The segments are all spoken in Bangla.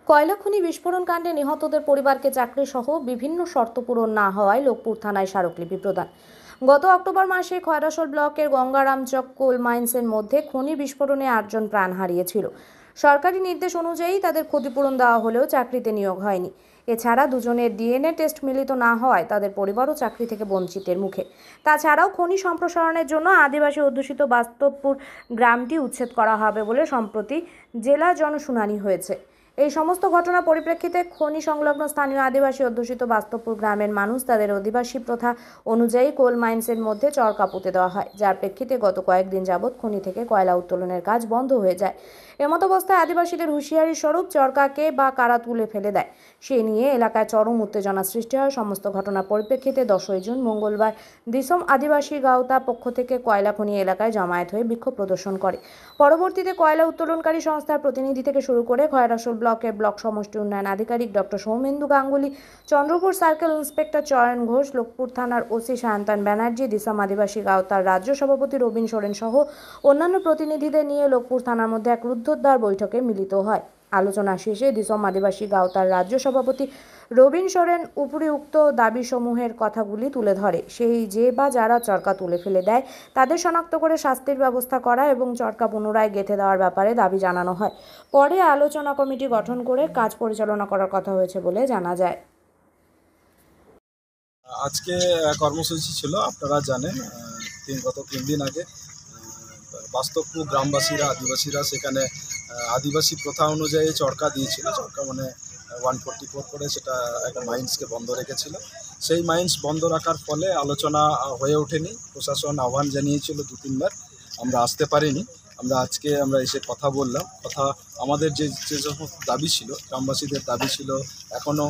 কয়লা খনি বিস্ফোরণ কাণ্ডে নিহতদের পরিবারকে চাকরি সহ বিভিন্ন শর্ত পূরণ না হওয়ায় লোকপুর থানায় স্মারকলিপি প্রদান। গত অক্টোবর মাসে খয়রাসোল ব্লকের গঙ্গারামচক কোল মাইন্সের মধ্যে খনি বিস্ফোরণে 8 জন প্রাণ হারিয়েছিল। সরকারি নির্দেশ অনুযায়ী তাদের ক্ষতিপূরণ দেওয়া হলেও চাকরিতে নিয়োগ হয়নি। এছাড়া দুজনের ডিএনএ টেস্ট মিলিত না হওয়ায় তাদের পরিবারও চাকরি থেকে বঞ্চিতের মুখে। তাছাড়াও খনি সম্প্রসারণের জন্য আদিবাসী অধ্যুষিত বাস্তবপুর গ্রামটি উচ্ছেদ করা হবে বলে সম্প্রতি জেলা জনশুনানি হয়েছে। এই সমস্ত ঘটনার পরিপ্রেক্ষিতে খনি সংলগ্ন স্থানীয় আদিবাসী অধ্যুষিত বাস্তবপুর গ্রামের মানুষ তাদের অধিবাসী প্রথা অনুযায়ী কোল মাইন্সের মধ্যে চরকা পুঁতে দেওয়া হয়, যার প্রেক্ষিতে গত কয়েকদিন যাবৎ খনি থেকে কয়লা উত্তোলনের কাজ বন্ধ হয়ে যায়। এমত অবস্থায় আদিবাসীদের হুঁশিয়ারি স্বরূপ চরকাকে বা কারা তুলে ফেলে দেয়, সে নিয়ে এলাকায় চরম উত্তেজনা সৃষ্টি হয়। সমস্ত ঘটনার পরিপ্রেক্ষিতে 10 জুন মঙ্গলবার দিসম আদিবাসী গাঁওতা পক্ষ থেকে কয়লা খনি এলাকায় জমায়েত হয়ে বিক্ষোভ প্রদর্শন করে। পরবর্তীতে কয়লা উত্তোলনকারী সংস্থার প্রতিনিধি থেকে শুরু করে খয়রাসোল ব্লকের ব্লক সমষ্টি উন্নয়ন আধিকারিক doctor Soumendu Ganguly, Chandrapur circle inspector চয়ন ঘোষ, লোকপুর থানার ওসি সায়ন্তন ব্যানার্জি, দিসম আদিবাসী গাঁওতার রাজ্য সভাপতি রবীন সোরেন সহ অন্যান্য প্রতিনিধিদের নিয়ে লোকপুর থানার মধ্যে এক রুদ্ধদ্বার বৈঠকে মিলিত হয়। আলোচনা শেষে দিসম আদিবাসী গাঁওতার রাজ্য সভাপতি রবীন সোরেন উপরিউক্ত দাবিসমূহের কথাগুলি তুলে ধরে। সেই যে বা যারা চরকা তুলে ফেলে দেয় তাদের শনাক্ত করে শাস্তির ব্যবস্থা করা এবং চরকা পুনরায় গেঁথে দেওয়ার ব্যাপারে দাবি জানানো হয়। পরে আলোচনা কমিটি গঠন করে কাজ পরিচালনা করার কথা হয়েছে বলে জানা যায়। আজকে কর্মসূচি ছিল, আপনারা জানেন, গত 3 দিন আগে বাস্তবপুর গ্রামবাসীরা আদিবাসীরা সেখানে আদিবাসী প্রথা অনুযায়ী চরকা দিয়েছিল। চরকা মানে 144 করে সেটা একটা মাইন্সকে বন্ধ রেখেছিল। সেই মাইন্স বন্ধ রাখার ফলে আলোচনা হয়ে ওঠেনি। প্রশাসন আহ্বান জানিয়েছিল 2-3 বার, আমরা আসতে পারিনি। আজকে এসে কথা বললাম। আমাদের যে সমস্ত দাবি ছিল, গ্রামবাসীদের দাবি ছিল, এখনও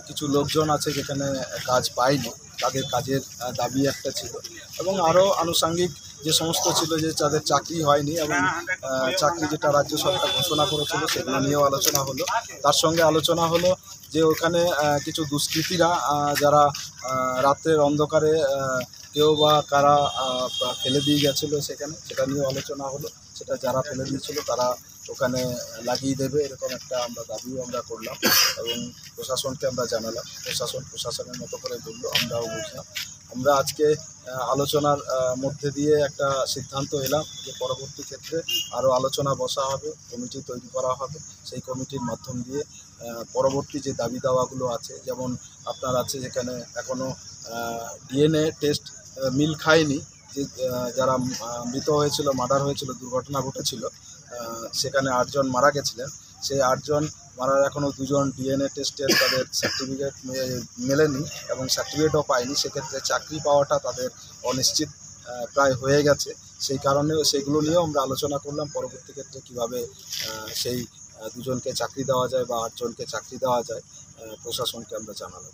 কিছু লোকজন আছে যেখানে কাজ পায়নি, তাদের কাজের দাবি একটা ছিল, এবং আরও আনুষঙ্গিক যে সমস্ত ছিল যে যাদের চাকরি হয়নি এবং চাকরি যেটা রাজ্য সরকার ঘোষণা করেছিল সেগুলো নিয়েও আলোচনা হলো। তার সঙ্গে আলোচনা হলো যে ওখানে কিছু দুষ্কৃতীরা যারা রাত্রের অন্ধকারে কেউ বা কারা ফেলে দিয়ে গেছিলো সেখানে, সেটা নিয়েও আলোচনা হলো। সেটা যারা ফেলে দিয়েছিল তারা ওখানে লাগিয়ে দেবে, এরকম একটা দাবিও আমরা করলাম এবং প্রশাসনকে আমরা জানালাম। প্রশাসনের মতো করে বললো, আমরাও বুঝলাম। আমরা আজকে আলোচনার মধ্যে দিয়ে একটা সিদ্ধান্ত এলাম যে পরবর্তী ক্ষেত্রে আরও আলোচনা বসা হবে, কমিটি তৈরি করা হবে। সেই কমিটির মাধ্যম দিয়ে পরবর্তী যে দাবি দাওয়াগুলো আছে, যেমন আপনার আছে যেখানে এখনও ডিএনএ টেস্ট মিল খায়নি, যে যারা মৃত হয়েছিল, মার্ডার হয়েছিল, দুর্ঘটনা ঘটেছিল, সেখানে 8 জন মারা গেছিলেন। সেই 8 জন মারার এখনও 2 জন ডিএনএ টেস্টের তাদের সার্টিফিকেট মেলেনি এবং সার্টিফিকেটও পায়নি। সেক্ষেত্রে চাকরি পাওয়াটা তাদের অনিশ্চিত প্রায় হয়ে গেছে। সেই কারণে সেগুলো নিয়েও আমরা আলোচনা করলাম, পরবর্তী ক্ষেত্রে কীভাবে সেই 2 জনকে চাকরি দেওয়া যায় বা 8 জনকে চাকরি দেওয়া যায়, প্রশাসনকে আমরা জানালাম।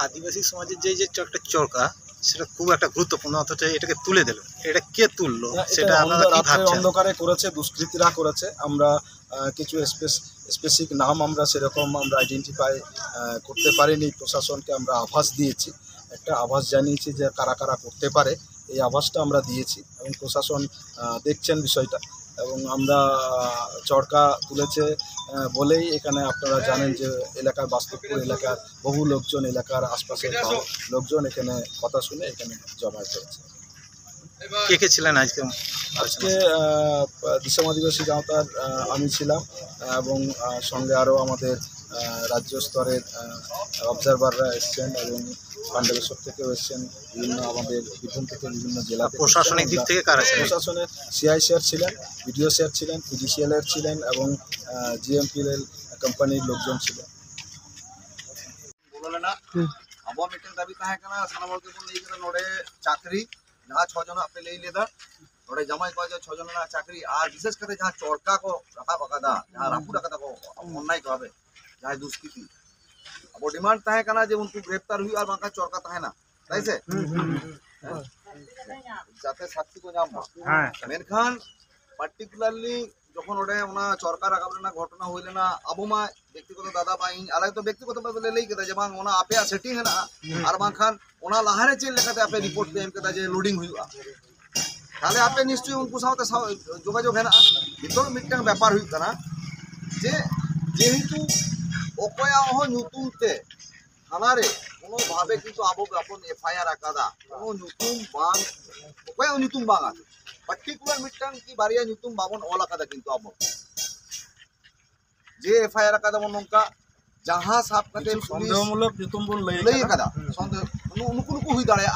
আদিবাসী সমাজের যে একটা চরকা, সেটা খুব একটা গুরুত্বপূর্ণ, অথচ এটাকে তুলে দিল। এটা কে তুললো? সেটা রাতের অন্ধকারে করেছে, দুষ্কৃতীরা করেছে। আমরা কিছু স্পেসিফিক নাম আমরা সেরকম আইডেন্টিফাই করতে পারিনি। প্রশাসনকে আমরা আভাস দিয়েছি, একটা আভাস জানিয়েছি যে কারা কারা করতে পারে, এই আভাসটা আমরা দিয়েছি এবং প্রশাসন দেখছেন বিষয়টা। এবং আমরা চরকা তুলেছে বলেই এখানে আপনারা জানেন যে এলাকার বাস্তবপুর এলাকার বহু লোকজন, এলাকার আশপাশের লোকজন এখানে কথা শুনে এখানে জমায়েত হয়েছে। কে কে ছিলেন আজকে? দিসম আদিবাসী গাঁওতার আমি ছিলাম এবং সঙ্গে আরও আমাদের রাজ্য স্তরের অবজারভাররা এসছেন এবং পাণ্ডবেশ্বর থেকেও এসছেন, আমাদের বীরভূম থেকে বিভিন্ন জেলা। প্রশাসনিক দিক থেকে কারা ছিলেন? প্রশাসনের সিআই স্যার ছিলেন, বিডিও স্যার ছিলেন, পিডিসিএল ছিলেন এবং জিএমপিএল কোম্পানির লোকজন ছিলেন। আবহাওয়া মিটিং দাবি তাহে কানা সানাম হল কে লই কেন নড়ে চাকরি जहाँ 6 জন আপনি লই লেদা নড়ে জামাই কয় যে 6 জনের চাকরি আর বিশেষ করে जहाँ চরকা কো রাখা পাকাদা जहाँ রাখু রাখা কো অন্যায় হবে जहाँ দুষ্কৃতি अब डिमांड তাহে কানা যে উনকু গ্রেফতার হুই আর বাঁকা চরকা তাহে না তাইছে যাতে শাস্তি কো জাম হ্যাঁ মেনখান পার্টিকুলারলি যখন ওটা ওনা চরকা রাখাবলে না ঘটনা হইলে না আবু মা ব্যক্তিগত দাদা বা আলাদা তো ব্যক্তিগত ভাবে লেই কেদা যে বাং ওনা আপে সেটিং है ना আর বাংখান ওনা লাহারে চেল লেখাতে আপে রিপোর্ট পে এম কেদা যে লোডিং হুইবা তাহলে আপে নিশ্চয়ই উনকু সাথে যোগাযোগ है ना ভিতর মিটটাং ব্যাপার হই কানা যে যেহেতু অকয়া হো ᱧᱩᱛᱩᱢতে থানারে কোনোভাবে কিন্তু আবো আপন এফআইআর আকাদা কোনো ᱧᱩᱛᱩᱢ বাং অকয়া ᱧᱩᱛᱩᱢ বাং আছে পার্টিকুলার মিটাং কি বারিয়া ᱧᱩᱛᱩᱢ বাবন অল আকাদা কিন্তু আবো যে এফআইআর আকাদা বন নঙ্কা যাহা সাব কাতে পুলিশ সন্দেহমূলক যুতুম বন লই আকাদা সন্দেহ নুকু হুই দাঁড়ায়